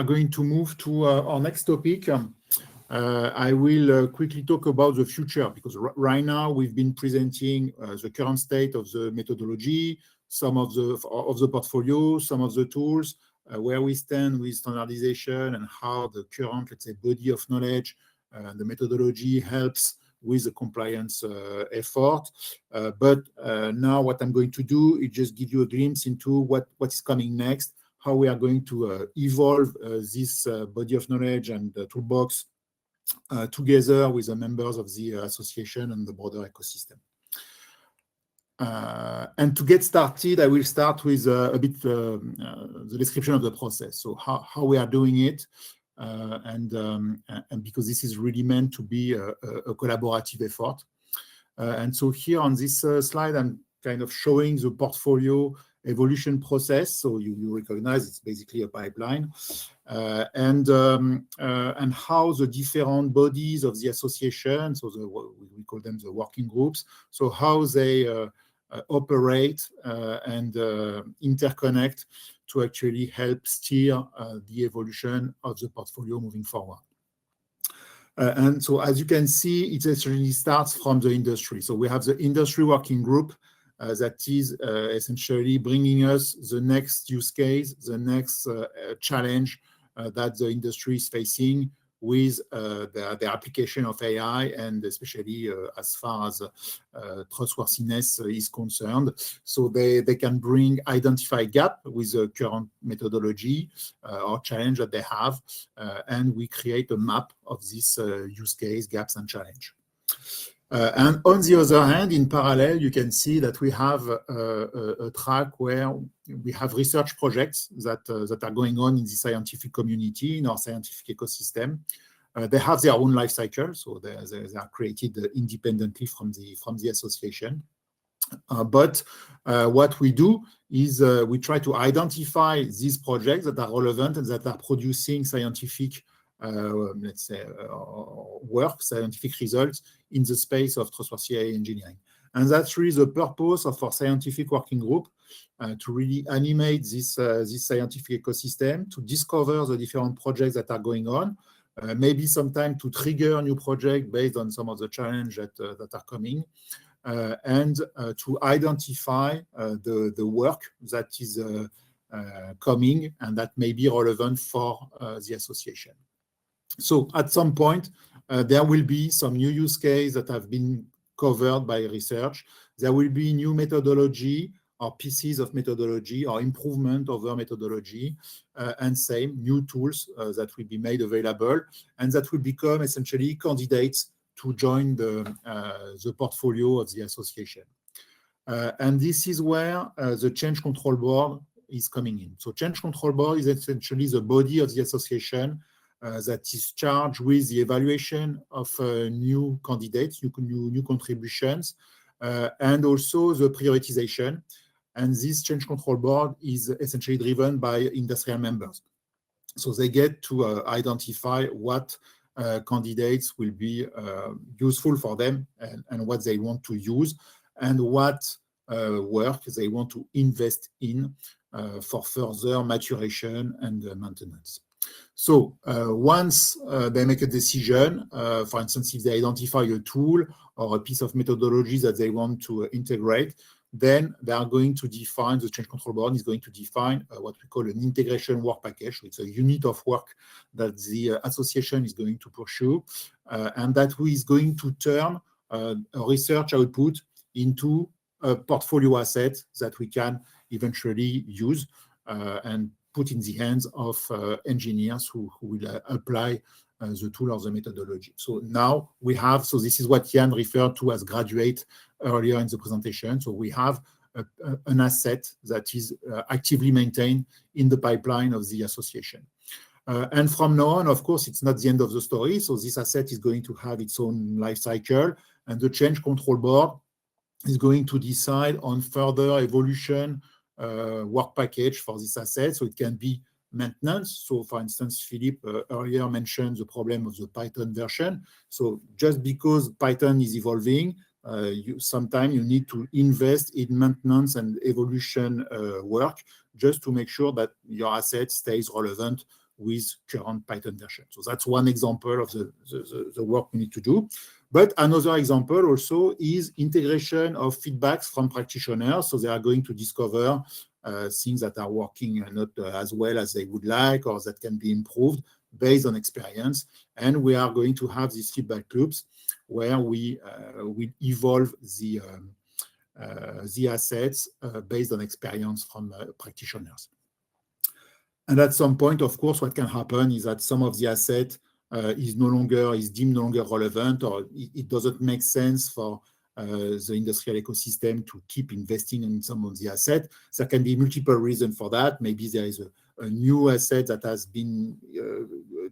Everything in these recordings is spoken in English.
are going to move to our next topic. I will quickly talk about the future, because right now we've been presenting the current state of the methodology, some of the portfolio, some of the tools, where we stand with standardization and how the current, let's say, body of knowledge, the methodology helps with the compliance effort. But now what I'm going to do is just give you a glimpse into what is coming next, how we are going to evolve this body of knowledge and toolbox together with the members of the association and the broader ecosystem. And to get started, I will start with a bit the description of the process. So how we are doing it, and because this is really meant to be a collaborative effort. And so here on this slide, I'm kind of showing the portfolio evolution process. So you recognize it's basically a pipeline, and how the different bodies of the association, so we call them the working groups, so how they operate and interconnect to actually help steer the evolution of the portfolio moving forward. And so as you can see, it actually starts from the industry. So we have the industry working group that is essentially bringing us the next use case, the next challenge that the industry is facing with the application of AI, and especially as far as trustworthiness is concerned. So they can identify gap with the current methodology or challenge that they have, and we create a map of this use case, gaps, and challenge. And on the other hand, in parallel, you can see that we have a track where we have research projects that are going on in the scientific community, in our scientific ecosystem. They have their own life cycle, so they are created independently from the association. But what we do is we try to identify these projects that are relevant and that are producing scientific let's say, work, scientific results in the space of trustworthy AI engineering. And that's really the purpose of our scientific working group, to really animate this scientific ecosystem, to discover the different projects that are going on, maybe sometime to trigger a new project based on some of the challenges that are coming, and to identify the work that is coming and that may be relevant for the association. So at some point, there will be some new use cases that have been covered by research. There will be new methodology or pieces of methodology or improvement of their methodology, and same new tools that will be made available, and that will become essentially candidates to join the portfolio of the association. And this is where the Change Control Board is coming in. So Change Control Board is essentially the body of the association that is charged with the evaluation of new candidates, new contributions, and also the prioritization. And this Change Control Board is essentially driven by industrial members. So they get to identify what candidates will be useful for them, and what they want to use, and what work they want to invest in for further maturation and maintenance. So once they make a decision, for instance, if they identify a tool or a piece of methodology that they want to integrate, then they are going to define, the Change Control Board is going to define what we call an integration work package. So it's a unit of work that the association is going to pursue, and that is going to turn a research output into a portfolio asset that we can eventually use and put in the hands of engineers who will apply the tool or the methodology. So now we have, so this is what Jan referred to as graduate earlier in the presentation. So we have an asset that is actively maintained in the pipeline of the association. And from now on, of course, it's not the end of the story. So this asset is going to have its own life cycle, and the Change Control Board is going to decide on further evolution work package for this asset. So it can be maintenance. So for instance, Philippe earlier mentioned the problem of the Python version. So just because Python is evolving, sometimes you need to invest in maintenance and evolution work just to make sure that your asset stays relevant with current Python version. So that's one example of the work we need to do. But another example also is integration of feedbacks from practitioners. So they are going to discover things that are working not as well as they would like, or that can be improved based on experience. And we are going to have these feedback loops where we evolve the assets based on experience from practitioners. And at some point, of course, what can happen is that some of the asset is deemed no longer relevant, or it doesn't make sense for the industrial ecosystem to keep investing in some of the assets. There can be multiple reasons for that. Maybe there is a new asset that has been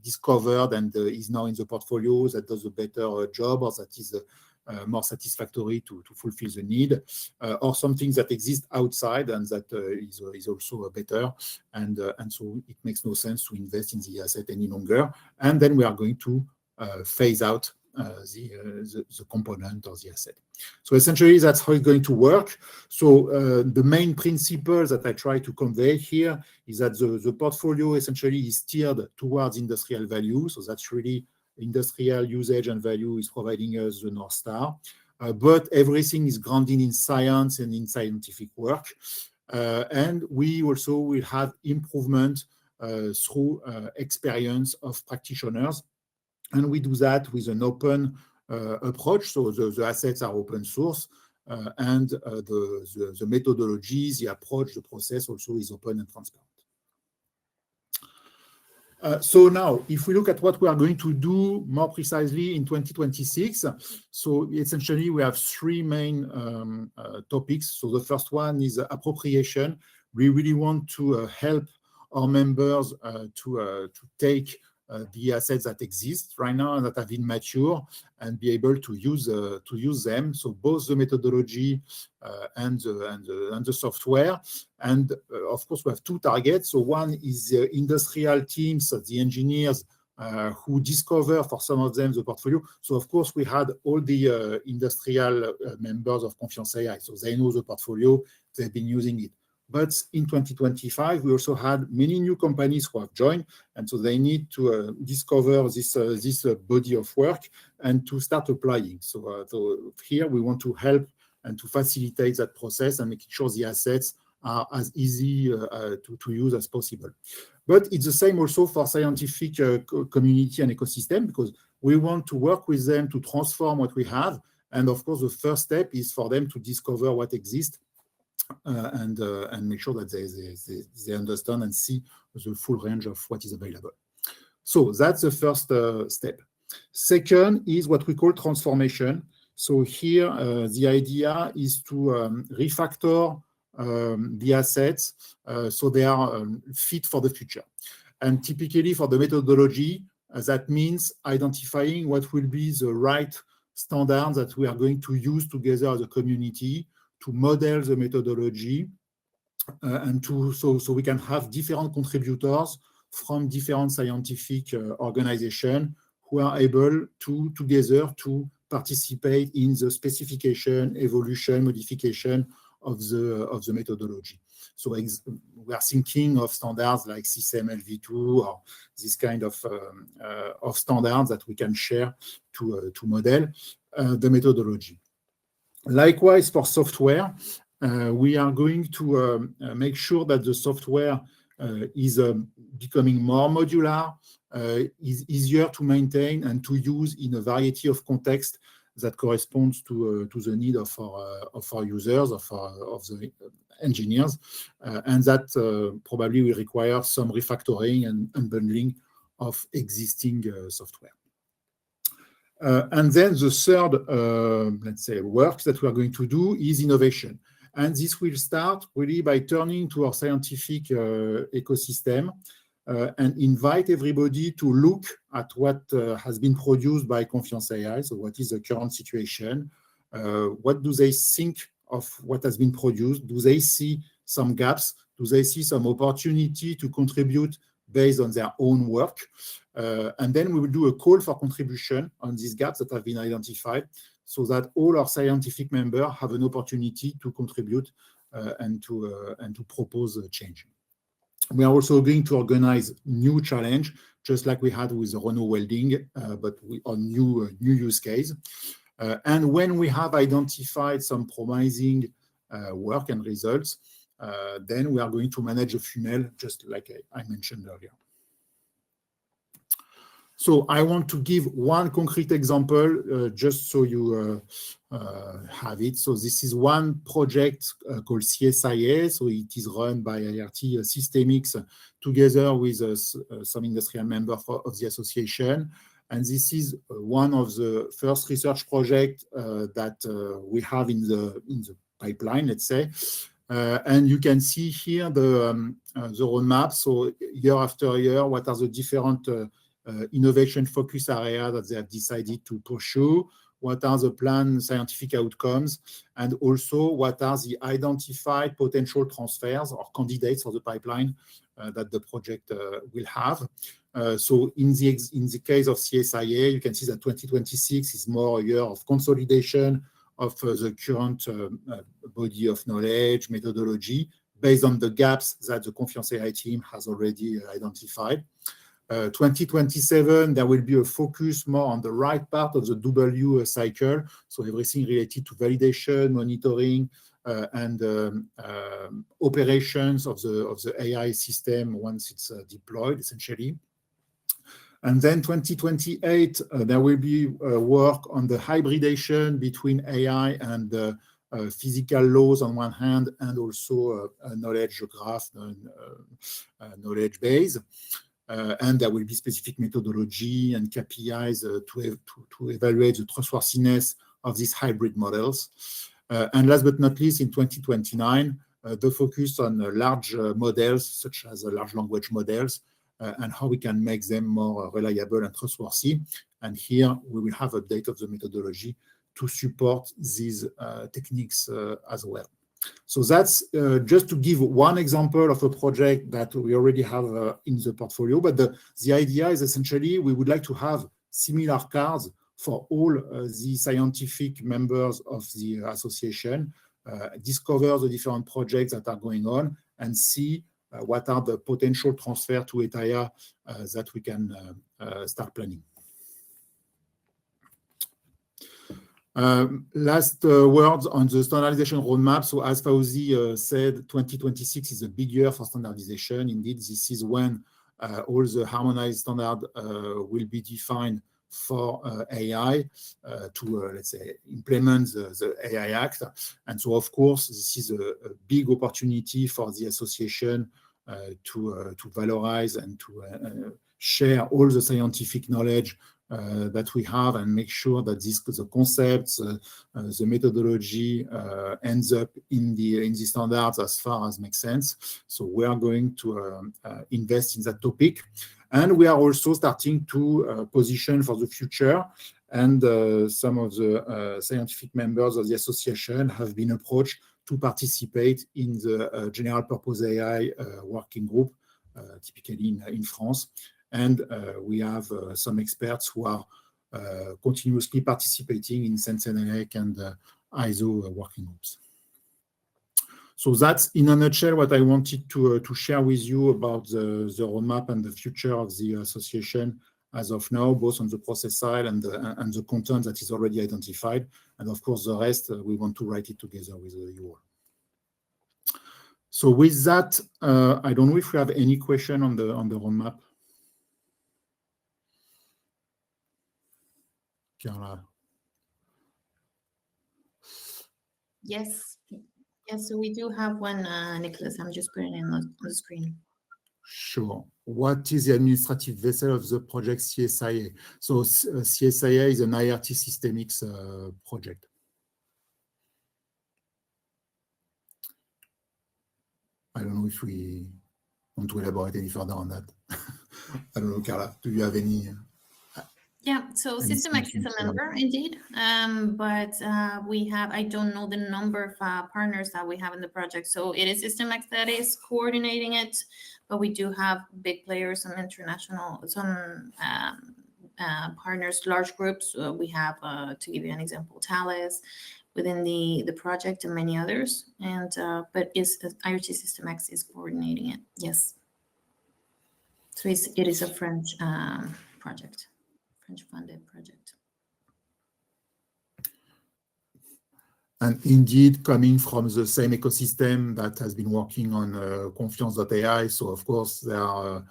discovered and is now in the portfolio that does a better job, or that is more satisfactory to fulfill the need, or something that exists outside and that is also better, and so it makes no sense to invest in the asset any longer. And then we are going to phase out the component of the asset. So essentially, that's how it's going to work. So the main principle that I try to convey here is that the portfolio essentially is steered towards industrial value. So that's really industrial usage and value is providing us the North Star. But everything is grounded in science and in scientific work. And we also will have improvement through experience of practitioners. And we do that with an open approach. So the assets are open source, and the methodologies, the approach, the process also is open and transparent. So now, if we look at what we are going to do more precisely in 2026, so essentially we have three main topics. So the first one is appropriation. We really want to help our members to take the assets that exist right now and that have been mature and be able to use them. So both the methodology and the software. And of course, we have two targets. So one is the industrial teams, the engineers who discover for some of them the portfolio. So of course, we had all the industrial members of 𝗂𝘀𝘁𝗂𝘁 AI. So they know the portfolio, they've been using it. But in 2025, we also had many new companies who have joined, and so they need to discover this body of work and to start applying. So here we want to help and to facilitate that process and making sure the assets are as easy to use as possible. But it's the same also for scientific community and ecosystem, because we want to work with them to transform what we have. And of course, the first step is for them to discover what exists. And make sure that they understand and see the full range of what is available. So that's the first step. Second is what we call transformation. So here, the idea is to refactor the assets so they are fit for the future. And typically for the methodology, that means identifying what will be the right standards that we are going to use together as a community to model the methodology, and so we can have different contributors from different scientific organizations who are able to together to participate in the specification, evolution, modification of the methodology. So we are thinking of standards like CSM-LV2 or this kind of standards that we can share to model the methodology. Likewise, for software, we are going to make sure that the software is becoming more modular, is easier to maintain and to use in a variety of contexts that corresponds to the need of our users, of the engineers, and that probably will require some refactoring and unbundling of existing software. And then the third, let's say, work that we are going to do is innovation. And this will start really by turning to our scientific ecosystem and invite everybody to look at what has been produced by 𝗂𝘀𝘁𝗂𝘁 AI. So what is the current situation? What do they think of what has been produced? Do they see some gaps? Do they see some opportunity to contribute based on their own work? And then we will do a call for contribution on these gaps that have been identified so that all our scientific members have an opportunity to contribute and to propose a change. We are also going to organize new challenge, just like we had with Renault welding, but on new use case. And when we have identified some promising work and results, then we are going to manage a funnel, just like I mentioned earlier. So I want to give one concrete example, just so you have it. So this is one project called 𝘂𝘁𝗂𝘁𝗂. So it is run by IRT Systemics together with some industrial members of the association. And this is one of the first research projects that we have in the pipeline, let's say. And you can see here the roadmap. So year after year, what are the different innovation focus area that they have decided to pursue, what are the planned scientific outcomes, and also what are the identified potential transfers or candidates for the pipeline that the project will have. So in the case of 𝘂𝘁𝗂𝘁𝗂, you can see that 2026 is more a year of consolidation of the current body of knowledge, methodology, based on the gaps that the 𝘂𝗽𝗂𝗁𝗂 team has already identified. 2027, there will be a focus more on the right part of the W cycle, so everything related to validation, monitoring, and operations of the AI system once it's deployed, essentially. And then 2028, there will be work on the hybridization between AI and physical laws on one hand, and also a knowledge graph, knowledge base. And there will be specific methodology and KPIs to evaluate the trustworthiness of these hybrid models. And last but not least, in 2029, the focus on large models, such as large language models, and how we can make them more reliable and trustworthy. And here we will have a update of the methodology to support these techniques as well. So that's just to give one example of a project that we already have in the portfolio. But the idea is essentially we would like to have similar cards for all the scientific members of the association, discover the different projects that are going on, and see what are the potential transfer to 𝘂𝘗𝗂𝗁 that we can start planning. Last words on the standardization roadmap. So as 𝘂𝘁𝗂𝘁 said, 2026 is a big year for standardization. Indeed, this is when all the harmonized standard will be defined for AI to, let's say, implement the AI Act. And so, of course, this is a big opportunity for the association to valorize and to share all the scientific knowledge that we have and make sure that the concepts, the methodology ends up in the standards as far as makes sense. So we are going to invest in that topic. And we are also starting to position for the future. And some of the scientific members of the association have been approached to participate in the general purpose AI working group, typically in France. And we have some experts who are continuously participating in 𝘂𝘁𝗂𝗁𝗂𝗁𝗂 and ISO working groups. So that's in a nutshell what I wanted to share with you about the roadmap and the future of the association as of now, both on the process side and the content that is already identified. And of course, the rest, we want to write it together with you all. So with that, I don't know if we have any question on the roadmap. Carla. Yes. Yes, so we do have one, Nicolas. I'm just putting it on the screen. Sure. What is the administrative vessel of the project 𝘂𝘁𝗂𝗁𝗂𝗁𝗂? So 𝘂𝘁𝗂𝗂𝗁𝗂𝗁𝗂 is an IRT Systemics project. I don't know if we want to elaborate any further on that. I don't know, Carla, do you have any? Yeah, so SystemX is a member indeed, but we have, I don't know the number of partners that we have in the project. So it is SystemX that is coordinating it, but we do have big players, some international, some partners, large groups. We have, to give you an example, 𝘂𝗽𝗂𝗁𝗂𝗁𝗂 within the project and many others. And but IRT SystemX is coordinating it. Yes. So it is a French project, French-funded project. And indeed, coming from the same ecosystem that has been working on 𝗂𝗽𝗱𝗁𝗂, so of course they are,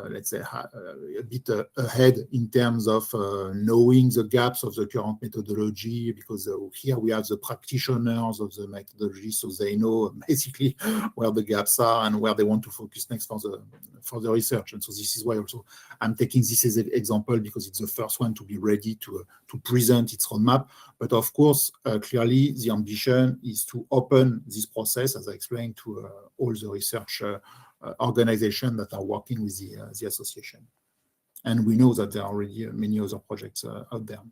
let's say, a bit ahead in terms of knowing the gaps of the current methodology, because here we have the practitioners of the methodology, so they know basically where the gaps are and where they want to focus next for the research. And so this is why also I'm taking this as an example, because it's the first one to be ready to present its roadmap. But of course, clearly the ambition is to open this process, as I explained, to all the research organizations that are working with the association. And we know that there are already many other projects out there.